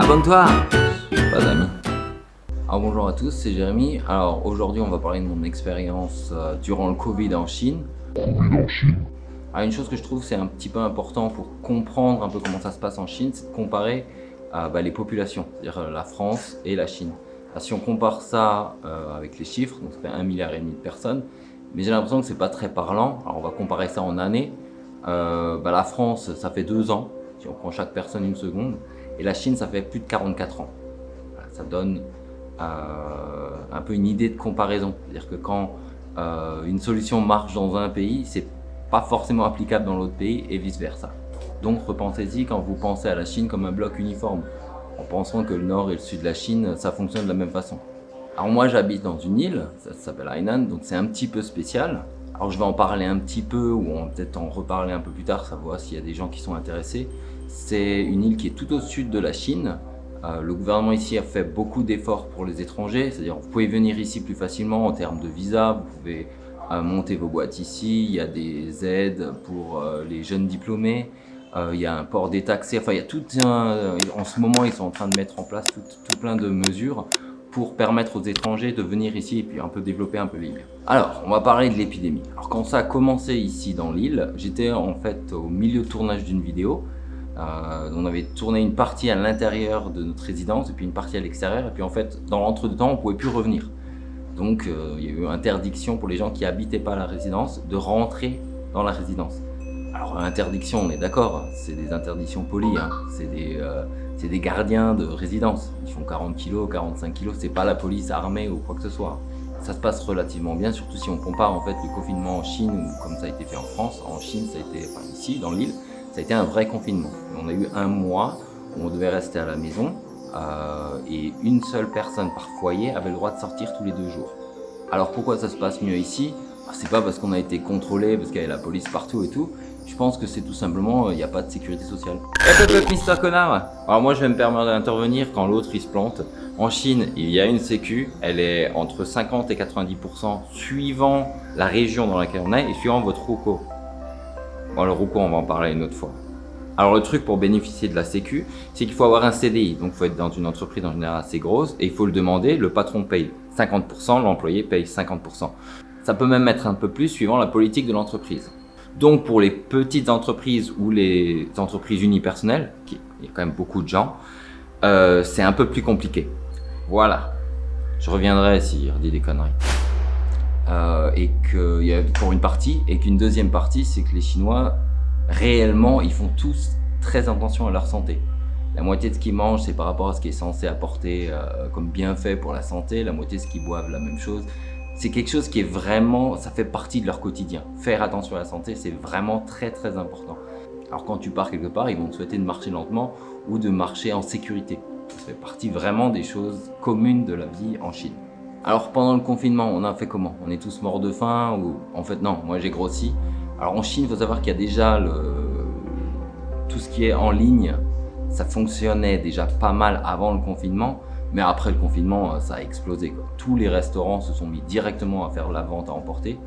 Abonne-toi! Pas d'amis. Alors bonjour à tous, c'est Jérémy. Alors aujourd'hui on va parler de mon expérience durant le Covid en Chine. Alors une chose que je trouve c'est un petit peu important pour comprendre un peu comment ça se passe en Chine, c'est de comparer les populations, c'est-à-dire la France et la Chine. Alors, si on compare ça avec les chiffres, donc ça fait 1,5 milliard de personnes, mais j'ai l'impression que c'est pas très parlant. Alors on va comparer ça en années. La France ça fait 2 ans, si on prend chaque personne une seconde, et la Chine ça fait plus de 44 ans. Voilà, ça donne un peu une idée de comparaison. C'est-à-dire que quand une solution marche dans un pays, c'est pas forcément applicable dans l'autre pays et vice-versa. Donc repensez-y quand vous pensez à la Chine comme un bloc uniforme, en pensant que le nord et le sud de la Chine, ça fonctionne de la même façon. Alors moi j'habite dans une île, ça s'appelle Hainan, donc c'est un petit peu spécial. Alors je vais en parler un petit peu, ou on va peut-être en reparler un peu plus tard, savoir s'il y a des gens qui sont intéressés. C'est une île qui est tout au sud de la Chine. Le gouvernement ici a fait beaucoup d'efforts pour les étrangers, c'est-à-dire vous pouvez venir ici plus facilement en termes de visa, vous pouvez monter vos boîtes ici, il y a des aides pour les jeunes diplômés, il y a un port détaxé, enfin il y a tout en ce moment ils sont en train de mettre en place tout plein de mesures pour permettre aux étrangers de venir ici et puis un peu développer un peu l'île. Alors, on va parler de l'épidémie. Alors quand ça a commencé ici dans l'île, j'étais en fait au milieu de tournage d'une vidéo. On avait tourné une partie à l'intérieur de notre résidence et puis une partie à l'extérieur, et puis en fait dans l'entre-deux-temps on pouvait plus revenir. Donc il y a eu interdiction pour les gens qui habitaient pas la résidence de rentrer dans la résidence. Alors interdiction, on est d'accord, c'est des interdictions polies, hein. C'est des gardiens de résidence. Ils font 40 kilos, 45 kilos, c'est pas la police armée ou quoi que ce soit. Ça se passe relativement bien, surtout si on compare en fait le confinement en Chine, ou comme ça a été fait en France. En Chine, ça a été, enfin ici dans l'île, ça a été un vrai confinement. On a eu un mois où on devait rester à la maison et une seule personne par foyer avait le droit de sortir tous les 2 jours. Alors pourquoi ça se passe mieux ici? C'est pas parce qu'on a été contrôlé, parce qu'il y avait la police partout et tout. Je pense que c'est tout simplement, il n'y a pas de sécurité sociale. Hop, Mister Connard! Alors moi je vais me permettre d'intervenir quand l'autre il se plante. En Chine, il y a une sécu, elle est entre 50 et 90% suivant la région dans laquelle on est et suivant votre RUCO. Bon, le RUCO, on va en parler une autre fois. Alors le truc pour bénéficier de la sécu, c'est qu'il faut avoir un CDI, donc il faut être dans une entreprise en général assez grosse et il faut le demander, le patron paye 50%, l'employé paye 50%. Ça peut même être un peu plus suivant la politique de l'entreprise. Donc pour les petites entreprises ou les entreprises unipersonnelles, il y a quand même beaucoup de gens, c'est un peu plus compliqué. Voilà, je reviendrai si je redis des conneries. Et qu'il y a pour une partie, et qu'une deuxième partie, c'est que les Chinois, réellement, ils font tous très attention à leur santé. La moitié de ce qu'ils mangent, c'est par rapport à ce qui est censé apporter comme bienfait pour la santé, la moitié de ce qu'ils boivent, la même chose. C'est quelque chose qui est vraiment, ça fait partie de leur quotidien. Faire attention à la santé, c'est vraiment très très important. Alors quand tu pars quelque part, ils vont te souhaiter de marcher lentement ou de marcher en sécurité. Ça fait partie vraiment des choses communes de la vie en Chine. Alors pendant le confinement, on a fait comment? On est tous morts de faim ou... En fait non, moi j'ai grossi. Alors en Chine, il faut savoir qu'il y a déjà tout ce qui est en ligne, ça fonctionnait déjà pas mal avant le confinement. Mais après le confinement, ça a explosé, quoi. Tous les restaurants se sont mis directement à faire la vente à emporter.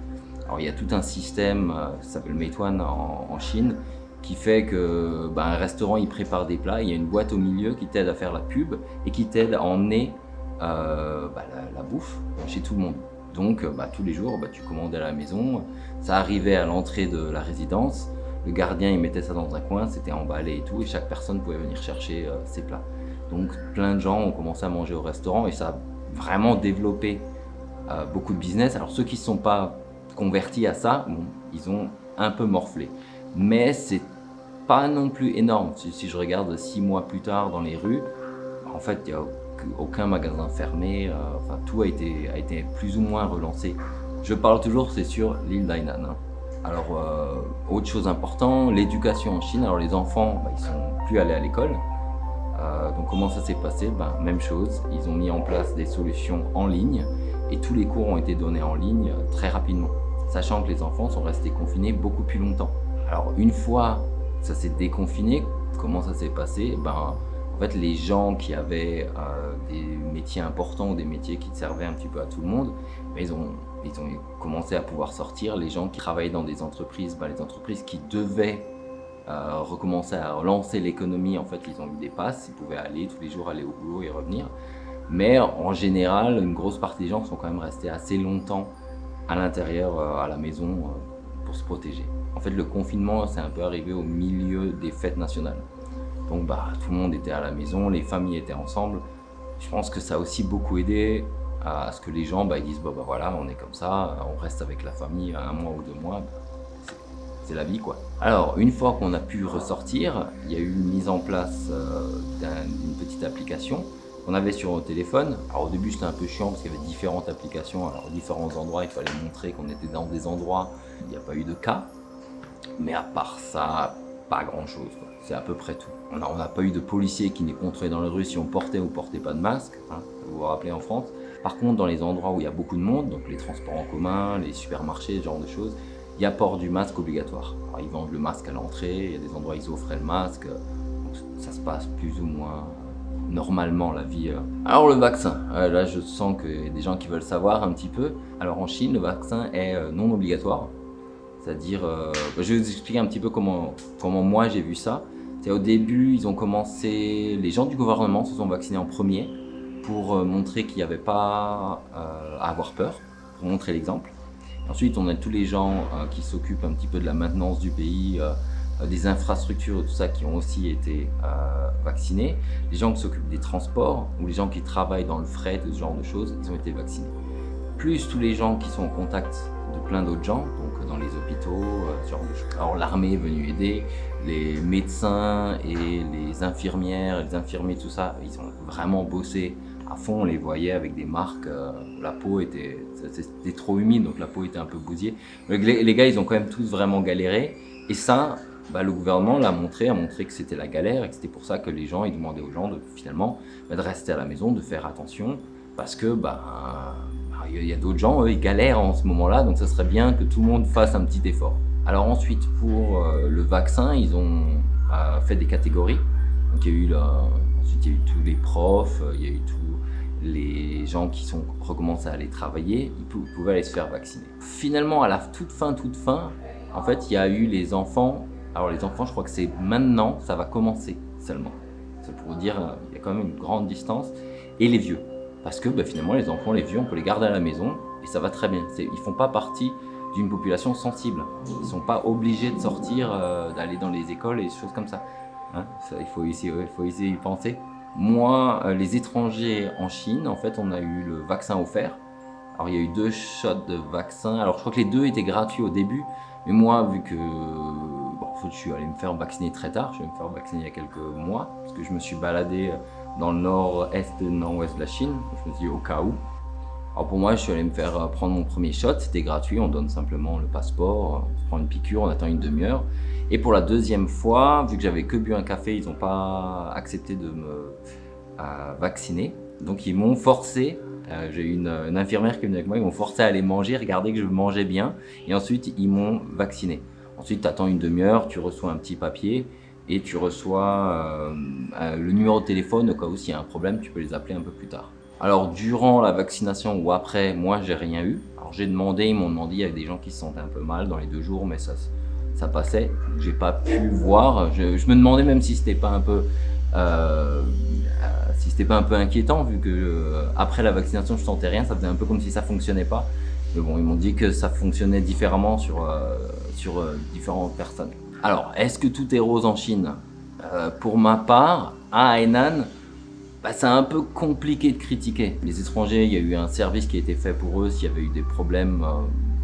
Alors il y a tout un système, ça s'appelle Meituan en Chine, qui fait que un restaurant il prépare des plats, il y a une boîte au milieu qui t'aide à faire la pub et qui t'aide à emmener la bouffe chez tout le monde. Donc tous les jours, tu commandais à la maison, ça arrivait à l'entrée de la résidence, le gardien il mettait ça dans un coin, c'était emballé et tout, et chaque personne pouvait venir chercher ses plats. Donc plein de gens ont commencé à manger au restaurant et ça a vraiment développé beaucoup de business. Alors ceux qui ne sont pas convertis à ça, bon, ils ont un peu morflé. Mais c'est pas non plus énorme. Si je regarde 6 mois plus tard dans les rues, en fait il n'y a aucun magasin fermé, enfin tout a été plus ou moins relancé. Je parle toujours, c'est sur l'île d'Hainan, hein. Alors autre chose importante, l'éducation en Chine. Alors les enfants, ils sont plus allés à l'école. Donc comment ça s'est passé? Même chose, ils ont mis en place des solutions en ligne et tous les cours ont été donnés en ligne très rapidement, sachant que les enfants sont restés confinés beaucoup plus longtemps. Alors une fois ça s'est déconfiné, comment ça s'est passé? En fait les gens qui avaient des métiers importants, des métiers qui servaient un petit peu à tout le monde, ils ont commencé à pouvoir sortir. Les gens qui travaillaient dans des entreprises, les entreprises qui devaient recommencer à relancer l'économie, en fait, ils ont eu des passes, ils pouvaient aller tous les jours, aller au boulot et revenir. Mais en général, une grosse partie des gens sont quand même restés assez longtemps à l'intérieur, à la maison, pour se protéger. En fait, le confinement, c'est un peu arrivé au milieu des fêtes nationales. Donc, tout le monde était à la maison, les familles étaient ensemble. Je pense que ça a aussi beaucoup aidé à ce que les gens ils disent voilà, on est comme ça, on reste avec la famille 1 mois ou 2 mois, c'est la vie quoi. Alors une fois qu'on a pu ressortir, il y a eu une mise en place d'une petite application qu'on avait sur notre téléphone. Alors au début c'était un peu chiant parce qu'il y avait différentes applications, alors différents endroits, il fallait montrer qu'on était dans des endroits où il n'y a pas eu de cas, mais à part ça, pas grand chose quoi. C'est à peu près tout. On n'a pas eu de policiers qui nous contrôlaient dans la rue si on portait ou portait pas de masque, vous vous rappelez en France. Par contre, dans les endroits où il y a beaucoup de monde, donc les transports en commun, les supermarchés, ce genre de choses, il y a port du masque obligatoire. Alors, ils vendent le masque à l'entrée, il y a des endroits où ils offraient le masque, donc ça se passe plus ou moins normalement la vie. Alors le vaccin, là je sens qu'il y a des gens qui veulent savoir un petit peu. Alors en Chine, le vaccin est non obligatoire. C'est-à-dire, je vais vous expliquer un petit peu comment moi j'ai vu ça. C'est au début, ils ont commencé, les gens du gouvernement se sont vaccinés en premier pour montrer qu'il n'y avait pas à avoir peur, pour montrer l'exemple. Ensuite, on a tous les gens qui s'occupent un petit peu de la maintenance du pays, des infrastructures et tout ça qui ont aussi été vaccinés. Les gens qui s'occupent des transports ou les gens qui travaillent dans le fret, ce genre de choses, ils ont été vaccinés. Plus tous les gens qui sont en contact de plein d'autres gens, donc dans les hôpitaux, ce genre de choses. Alors l'armée est venue aider, les médecins et les infirmières, les infirmiers, tout ça, ils ont vraiment bossé à fond, on les voyait avec des marques, la peau c'était trop humide, donc la peau était un peu bousillée. Les gars, ils ont quand même tous vraiment galéré, et ça, le gouvernement a montré que c'était la galère, et que c'était pour ça que les gens, ils demandaient aux gens finalement de rester à la maison, de faire attention, parce que il y a d'autres gens, eux, ils galèrent en ce moment-là, donc ça serait bien que tout le monde fasse un petit effort. Alors ensuite, pour le vaccin, ils ont fait des catégories. Donc il y a eu ensuite il y a eu tous les profs, il y a eu tous les gens qui sont recommencé à aller travailler, ils pouvaient aller se faire vacciner. Finalement, à la toute fin, en fait, il y a eu les enfants. Alors les enfants, je crois que c'est maintenant, ça va commencer seulement. C'est pour dire, il y a quand même une grande distance. Et les vieux. Parce que finalement, les enfants, les vieux, on peut les garder à la maison et ça va très bien. Ils ne font pas partie d'une population sensible. Ils ne sont pas obligés de sortir, d'aller dans les écoles et des choses comme ça. Il faut essayer d'y penser. Moi, les étrangers en Chine, en fait, on a eu le vaccin offert. Alors, il y a eu 2 shots de vaccin. Alors, je crois que les 2 étaient gratuits au début. Mais moi, vu que je suis allé me faire vacciner très tard, je vais me faire vacciner il y a quelques mois, parce que je me suis baladé dans le nord-est et le nord-ouest de la Chine. Je me suis dit au cas où. Alors pour moi, je suis allé me faire prendre mon premier shot, c'était gratuit, on donne simplement le passeport, on prend une piqûre, on attend une demi-heure. Et pour la deuxième fois, vu que j'avais que bu un café, ils n'ont pas accepté de me vacciner. Donc ils m'ont forcé, j'ai eu une infirmière qui est venue avec moi, ils m'ont forcé à aller manger, regarder que je mangeais bien. Et ensuite, ils m'ont vacciné. Ensuite, tu attends une demi-heure, tu reçois un petit papier et tu reçois le numéro de téléphone au cas où s'il y a un problème, tu peux les appeler un peu plus tard. Alors durant la vaccination ou après, moi j'ai rien eu. Alors j'ai demandé, ils m'ont demandé, il y avait des gens qui se sentaient un peu mal dans les 2 jours, mais ça passait. J'ai pas pu voir. Je me demandais même si c'était pas un peu inquiétant, vu que après la vaccination je sentais rien, ça faisait un peu comme si ça fonctionnait pas. Mais bon, ils m'ont dit que ça fonctionnait différemment sur différentes personnes. Alors, est-ce que tout est rose en Chine? Pour ma part, à Hainan, c'est un peu compliqué de critiquer. Les étrangers, il y a eu un service qui a été fait pour eux s'il y avait eu des problèmes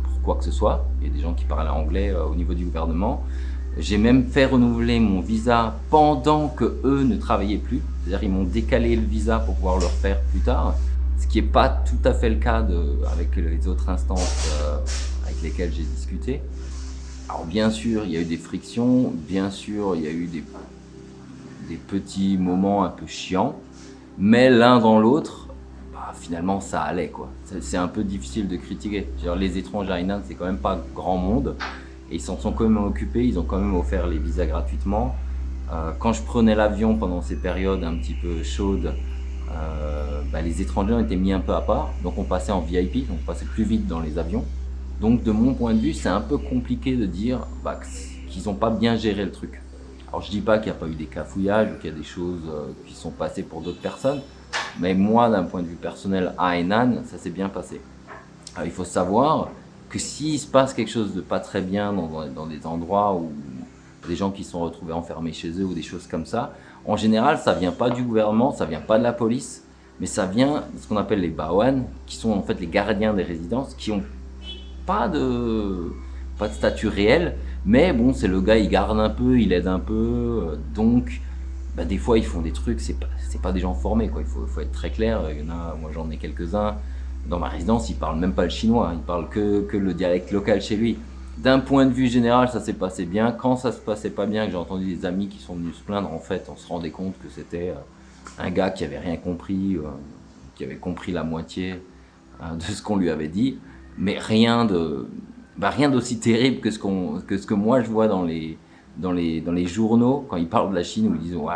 pour quoi que ce soit. Il y a des gens qui parlaient anglais au niveau du gouvernement. J'ai même fait renouveler mon visa pendant que eux ne travaillaient plus. C'est-à-dire ils m'ont décalé le visa pour pouvoir le refaire plus tard. Ce qui n'est pas tout à fait le cas avec les autres instances avec lesquelles j'ai discuté. Alors bien sûr, il y a eu des frictions, bien sûr, il y a eu des petits moments un peu chiants, mais l'un dans l'autre, finalement ça allait quoi. C'est un peu difficile de critiquer. Genre, les étrangers à Hainan, c'est quand même pas grand monde, et ils s'en sont quand même occupés, ils ont quand même offert les visas gratuitement. Quand je prenais l'avion pendant ces périodes un petit peu chaudes, les étrangers ont été mis un peu à part, donc on passait en VIP, on passait plus vite dans les avions. Donc de mon point de vue, c'est un peu compliqué de dire qu'ils n'ont pas bien géré le truc. Alors je dis pas qu'il n'y a pas eu des cafouillages ou qu'il y a des choses qui sont passées pour d'autres personnes, mais moi d'un point de vue personnel à Hainan, ça s'est bien passé. Alors, il faut savoir que s'il se passe quelque chose de pas très bien dans des endroits où des gens qui sont retrouvés enfermés chez eux ou des choses comme ça, en général ça vient pas du gouvernement, ça vient pas de la police, mais ça vient de ce qu'on appelle les bawan, qui sont en fait les gardiens des résidences, qui ont pas de statut réel, mais bon, c'est le gars, il garde un peu, il aide un peu, donc bah, des fois ils font des trucs, c'est pas des gens formés, quoi. Il faut être très clair. Il y en a, moi j'en ai quelques-uns dans ma résidence, ils parlent même pas le chinois, ils parlent que le dialecte local chez lui. D'un point de vue général, ça s'est passé bien. Quand ça se passait pas bien, que j'ai entendu des amis qui sont venus se plaindre, en fait, on se rendait compte que c'était un gars qui avait rien compris, qui avait compris la moitié de ce qu'on lui avait dit, mais rien d'aussi terrible que ce que moi je vois dans les journaux quand ils parlent de la Chine, où ils disent ouais,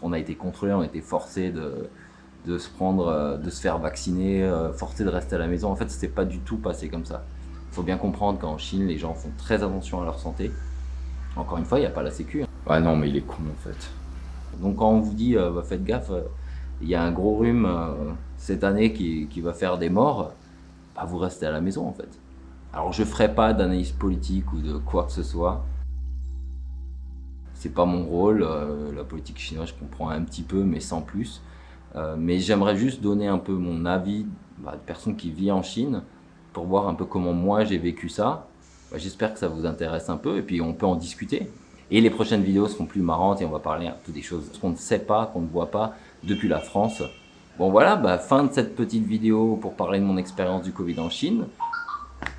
on a été contrôlé, on a été forcé de se faire vacciner, forcé de rester à la maison. En fait, c'était pas du tout passé comme ça. Il faut bien comprendre qu'en Chine, les gens font très attention à leur santé. Encore une fois, il n'y a pas la sécu. Ouais, non, mais il est con en fait. Donc quand on vous dit bah, faites gaffe, il y a un gros rhume cette année qui va faire des morts, bah, vous restez à la maison en fait. Alors je ferai pas d'analyse politique ou de quoi que ce soit. C'est pas mon rôle. La politique chinoise, je comprends un petit peu, mais sans plus. Mais j'aimerais juste donner un peu mon avis de personne qui vit en Chine pour voir un peu comment moi j'ai vécu ça. Bah, j'espère que ça vous intéresse un peu et puis on peut en discuter. Et les prochaines vidéos seront plus marrantes et on va parler un peu des choses qu'on ne sait pas, qu'on ne voit pas depuis la France. Bon voilà, bah, fin de cette petite vidéo pour parler de mon expérience du Covid en Chine.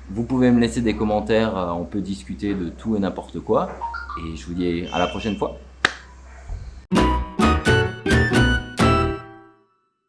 Vous pouvez me laisser des commentaires, on peut discuter de tout et n'importe quoi. Et je vous dis à la prochaine fois.